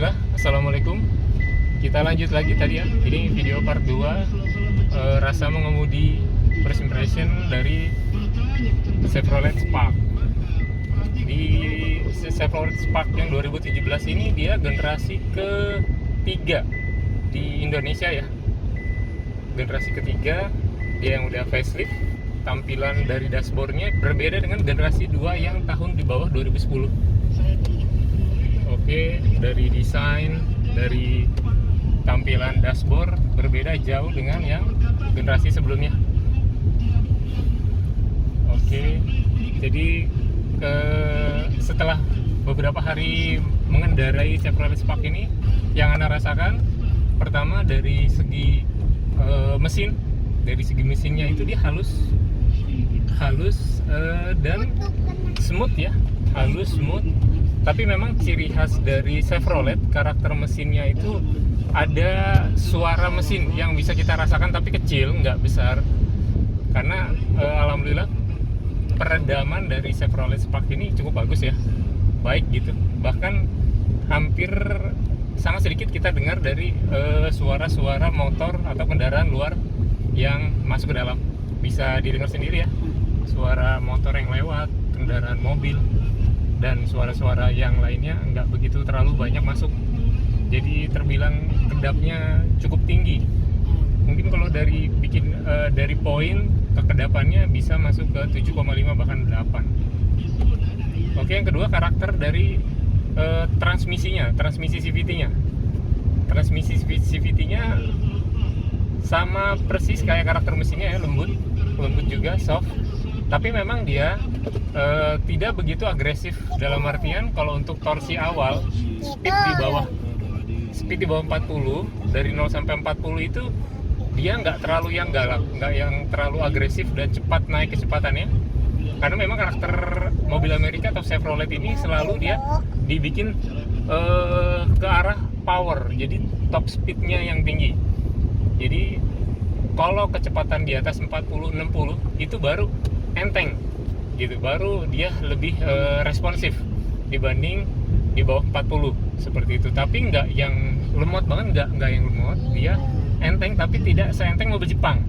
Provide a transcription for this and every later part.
Bismillah, Assalamualaikum. Kita lanjut lagi tadi ya. Ini video part 2, rasa mengemudi first impression dari Chevrolet Spark. Di Chevrolet Spark yang 2017 ini dia generasi ketiga di Indonesia ya. Generasi ketiga, dia yang udah facelift. Tampilan dari dashboardnya berbeda dengan generasi 2 yang tahun di bawah 2010. Oke, dari desain, dari tampilan dashboard berbeda jauh dengan yang generasi sebelumnya. Oke, jadi setelah beberapa hari mengendarai Chevrolet Spark ini, yang Anda rasakan pertama dari segi mesin, dari segi mesinnya itu dia halus dan smooth ya, halus smooth. Tapi memang ciri khas dari Chevrolet, karakter mesinnya itu ada suara mesin yang bisa kita rasakan tapi kecil, nggak besar. Karena alhamdulillah peredaman dari Chevrolet Spark ini cukup bagus ya, baik gitu. Bahkan hampir sangat sedikit kita dengar dari suara-suara motor atau kendaraan luar yang masuk ke dalam. Bisa didengar sendiri ya, suara motor yang lewat, kendaraan mobil, dan suara-suara yang lainnya nggak begitu terlalu banyak masuk. Jadi terbilang kedapnya cukup tinggi. Mungkin kalau dari poin kekedapannya bisa masuk ke 7,5 bahkan 8. Oke, yang kedua karakter dari transmisinya, transmisi CVT-nya. Transmisi CVT-nya sama persis kayak karakter mesinnya ya, lembut juga, soft. Tapi memang dia tidak begitu agresif, dalam artian kalau untuk torsi awal speed di bawah 40, dari 0 sampai 40 itu dia nggak terlalu yang galak, nggak yang terlalu agresif dan cepat naik kecepatannya. Karena memang karakter mobil Amerika atau Chevrolet ini selalu dia dibikin ke arah power, jadi top speednya yang tinggi. Jadi kalau kecepatan di atas 40-60 itu baru enteng gitu, baru dia lebih responsif dibanding di bawah 40 seperti itu. Tapi nggak yang lemot banget, nggak yang lemot, dia enteng tapi tidak seenteng mobil Jepang.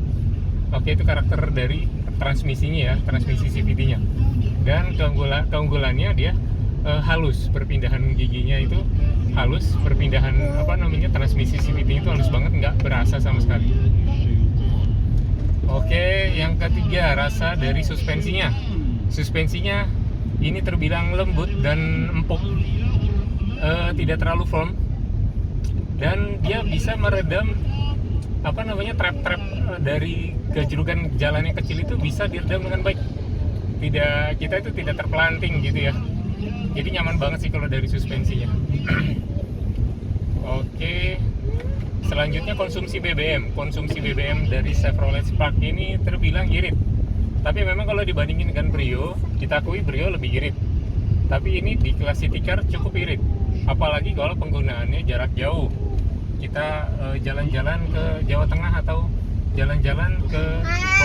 Oke, itu karakter dari transmisinya ya, transmisi CVT-nya. Dan keunggulannya dia halus, perpindahan giginya itu halus, perpindahan transmisi CVT itu halus banget, nggak berasa sama sekali. Oke, yang ketiga rasa dari suspensinya. Suspensinya ini terbilang lembut dan empuk, tidak terlalu firm, dan dia bisa meredam trap-trap dari gejrukan jalan yang kecil itu bisa diredam dengan baik. Kita itu tidak terpelanting gitu ya. Jadi nyaman banget sih kalau dari suspensinya. Oke. Selanjutnya konsumsi BBM. Konsumsi BBM dari Chevrolet Spark ini terbilang irit. Tapi memang kalau dibandingin dengan Brio, kita akui Brio lebih irit. Tapi ini di kelas City Car cukup irit. Apalagi kalau penggunaannya jarak jauh. Kita jalan-jalan ke Jawa Tengah atau jalan-jalan ke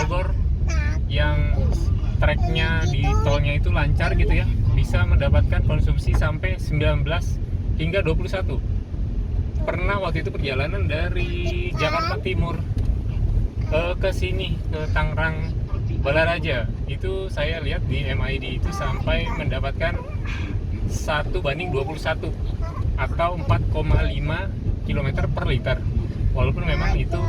Bogor yang treknya di tolnya itu lancar gitu ya, bisa mendapatkan konsumsi sampai 19 hingga 21. Pernah waktu itu perjalanan dari Jakarta Timur ke sini, ke Tangerang Balaraja, itu saya lihat di MID itu sampai mendapatkan 1:21 atau 4,5 km per liter. Walaupun memang itu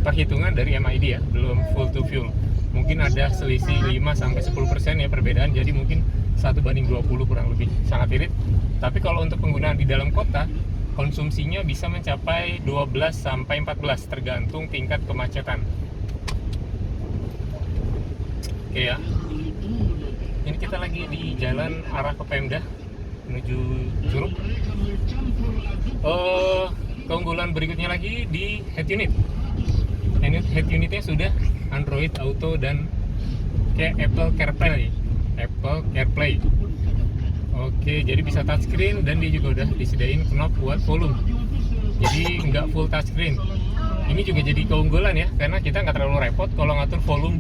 perhitungan dari MID ya, belum full to fuel. Mungkin ada selisih 5-10% ya perbedaan, jadi mungkin 1:20 kurang lebih, sangat irit. Tapi kalau untuk penggunaan di dalam kota, konsumsinya bisa mencapai 12-14 tergantung tingkat kemacetan. Oke ya. Ini kita lagi di jalan arah ke Pemda menuju Curug. Keunggulan berikutnya lagi di head unit. Head unitnya sudah Android Auto dan kayak Apple CarPlay. Oke, jadi bisa touchscreen dan dia juga udah disediain knob buat volume. Jadi nggak full touchscreen. Ini juga jadi keunggulan ya, karena kita nggak terlalu repot kalau ngatur volume.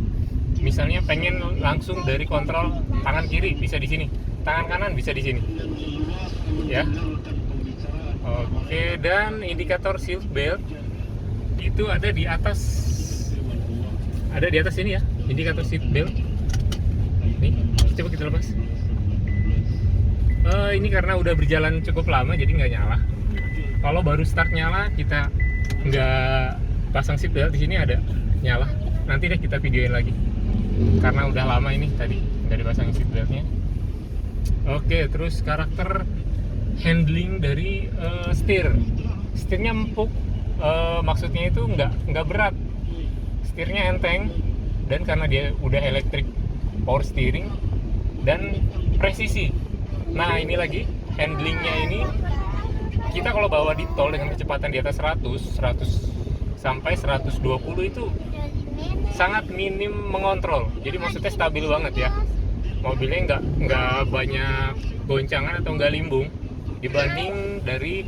Misalnya pengen langsung dari kontrol tangan kiri bisa di sini, tangan kanan bisa di sini. Ya. Oke, dan indikator seat belt itu ada di atas ini ya, indikator seat belt. Nih, coba kita lepas. Ini karena udah berjalan cukup lama jadi nggak nyala. Kalau baru start nyala, kita nggak pasang seat belt, di sini ada nyala. Nanti deh kita videoin lagi. Karena udah lama ini tadi nggak dipasang seat beltnya. Oke, terus karakter handling dari setirnya empuk. Maksudnya itu nggak berat, setirnya enteng, dan karena dia udah electric power steering dan presisi. Nah ini lagi handlingnya ini, kita kalau bawa di tol dengan kecepatan di atas 100 sampai 120 itu sangat minim mengontrol. Jadi maksudnya stabil banget ya. Mobilnya nggak banyak goncangan atau nggak limbung dibanding dari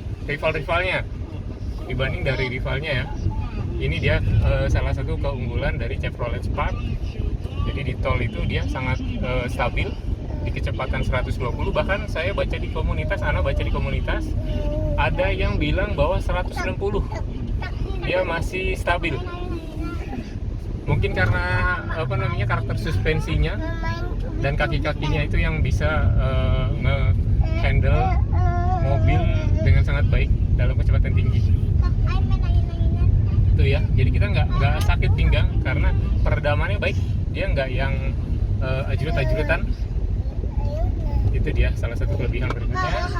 rivalnya ya. Ini dia salah satu keunggulan dari Chevrolet Spark. Jadi di tol itu dia sangat stabil di kecepatan 120. Bahkan saya baca di komunitas, ada yang bilang bahwa 160 dia masih stabil. Mungkin karena karakter suspensinya dan kaki-kakinya itu yang bisa nge-handle mobil dengan sangat baik dalam kecepatan tinggi. Itu ya, jadi kita nggak sakit pinggang karena peredamannya baik, dia nggak yang ajrut-ajrutan. Itu dia salah satu kelebihan berikutnya.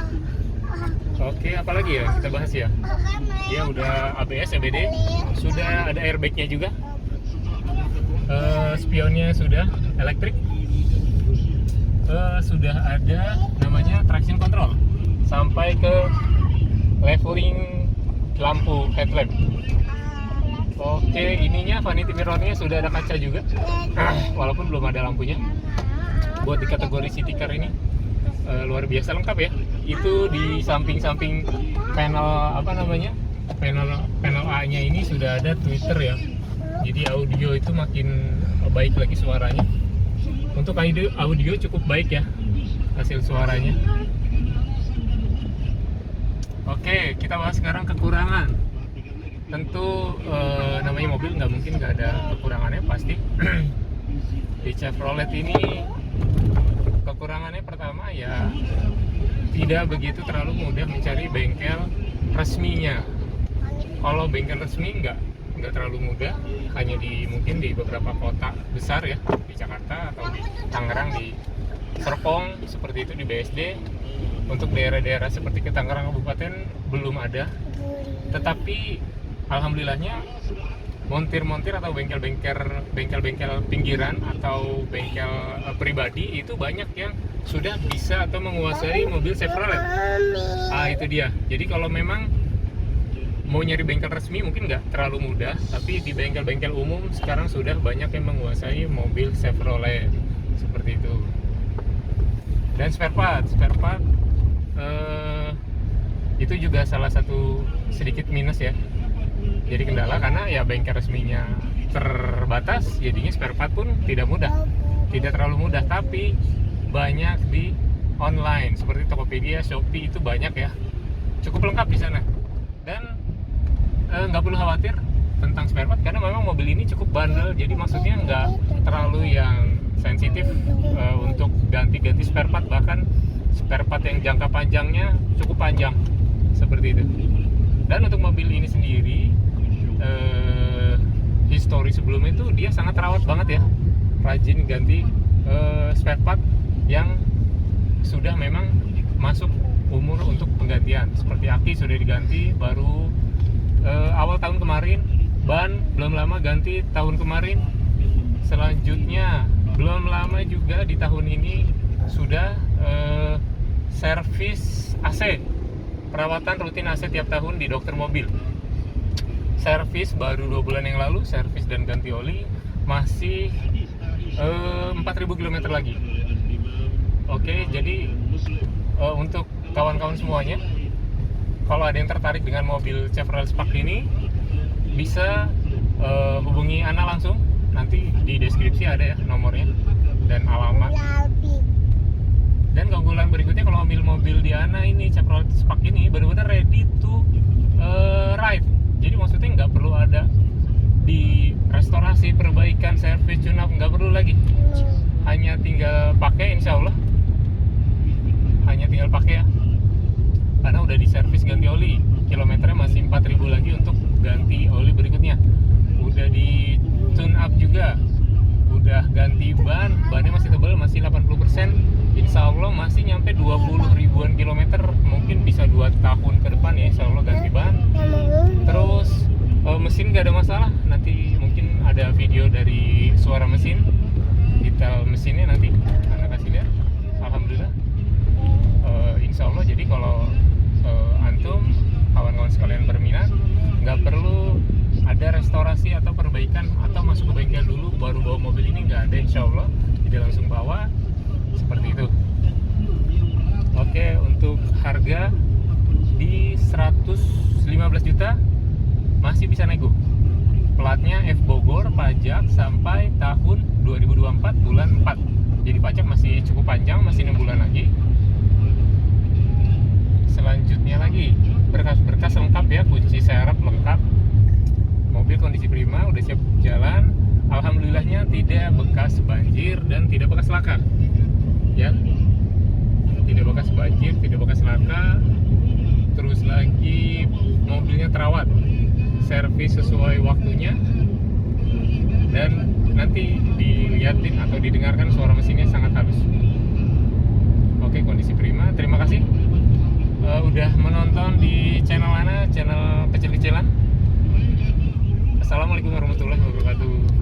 Oke, apalagi ya kita bahas ya. Dia udah ABS, EBD, sudah ada airbagnya juga. Spionnya sudah elektrik. Sudah ada namanya traction control sampai ke leveling lampu headlamp. Oke, ininya vanity mirrornya sudah ada kaca juga, walaupun belum ada lampunya. Buat di kategori city car ini luar biasa lengkap ya. Itu di samping-samping panel panel A-nya ini sudah ada tweeter ya. Jadi audio itu makin baik lagi suaranya. Untuk audio cukup baik ya hasil suaranya. Oke, kita bahas sekarang kekurangan. Tentu namanya mobil nggak mungkin nggak ada kekurangannya pasti. Di Chevrolet ini kekurangannya pertama ya tidak begitu terlalu mudah mencari bengkel resminya. Kalau bengkel resmi nggak terlalu mudah, hanya mungkin di beberapa kota besar ya, di Jakarta atau di Tangerang, di Serpong seperti itu, di BSD. Untuk daerah-daerah seperti ke Tangerang Kabupaten belum ada. Tetapi alhamdulillahnya montir-montir atau bengkel-bengkel pinggiran atau bengkel pribadi itu banyak yang sudah bisa atau menguasai mobil Chevrolet. Itu dia. Jadi kalau memang mau nyari bengkel resmi mungkin nggak terlalu mudah, tapi di bengkel-bengkel umum sekarang sudah banyak yang menguasai mobil Chevrolet seperti itu. Dan spare part itu juga salah satu sedikit minus ya. Jadi kendala karena ya bengkel resminya terbatas, jadinya spare part pun tidak terlalu mudah. Tapi banyak di online seperti Tokopedia, Shopee itu banyak ya, cukup lengkap di sana. Dan nggak perlu khawatir tentang spare part karena memang mobil ini cukup bandel. Jadi maksudnya nggak terlalu yang sensitif untuk ganti-ganti spare part, bahkan spare part yang jangka panjangnya cukup panjang seperti itu. Dan untuk mobil ini sendiri histori sebelumnya itu dia sangat rawat banget ya, rajin ganti spare part yang sudah memang masuk umur untuk penggantian. Seperti aki sudah diganti baru awal tahun kemarin, ban belum lama ganti tahun kemarin, selanjutnya belum lama juga di tahun ini sudah servis AC, perawatan rutin AC tiap tahun di dokter mobil. Servis baru 2 bulan yang lalu, servis dan ganti oli, masih 4.000 km lagi. Oke, jadi untuk kawan-kawan semuanya, kalau ada yang tertarik dengan mobil Chevrolet Spark ini, bisa hubungi Ana langsung. Nanti di deskripsi ada ya nomornya dan alamat. Dan keunggulan berikutnya, kalau mobil di Ana ini, Chevrolet Spark ini benar-benar ready to oli, kilometernya masih 4.000 lagi untuk ganti oli berikutnya. Udah di tune up juga, udah ganti bannya masih tebal, masih 80%. Insya Allah masih nyampe 20 ribuan kilometer, mungkin bisa 2 tahun ke depan ya Insya Allah ganti ban. Terus mesin gak ada masalah, nanti mungkin ada video dari suara mesin, detail mesinnya nanti Anda kasih lihat. Alhamdulillah, Insya Allah. Jadi kalau antum kawan-kawan sekalian berminat, nggak perlu ada restorasi atau perbaikan atau masuk ke bengkel dulu baru bawa mobil ini, nggak ada Insya Allah. Jadi langsung bawa seperti itu. Oke, untuk harga di 115 juta masih bisa nego. Platnya F Bogor, pajak sampai tahun 2024 bulan 4. Jadi pajak masih cukup panjang, masih 6 bulan lagi. Selanjutnya lagi berkas-berkas lengkap ya, kunci serep lengkap, mobil kondisi prima, udah siap jalan. Alhamdulillahnya tidak bekas banjir dan tidak bekas laka ya, tidak bekas banjir, tidak bekas laka. Terus lagi mobilnya terawat, servis sesuai waktunya, dan nanti dilihatin atau didengarkan suara mesinnya sangat halus. Oke, kondisi prima. Terima kasih udah menonton di channel Ana, channel kecil-kecilan. Assalamualaikum warahmatullahi wabarakatuh.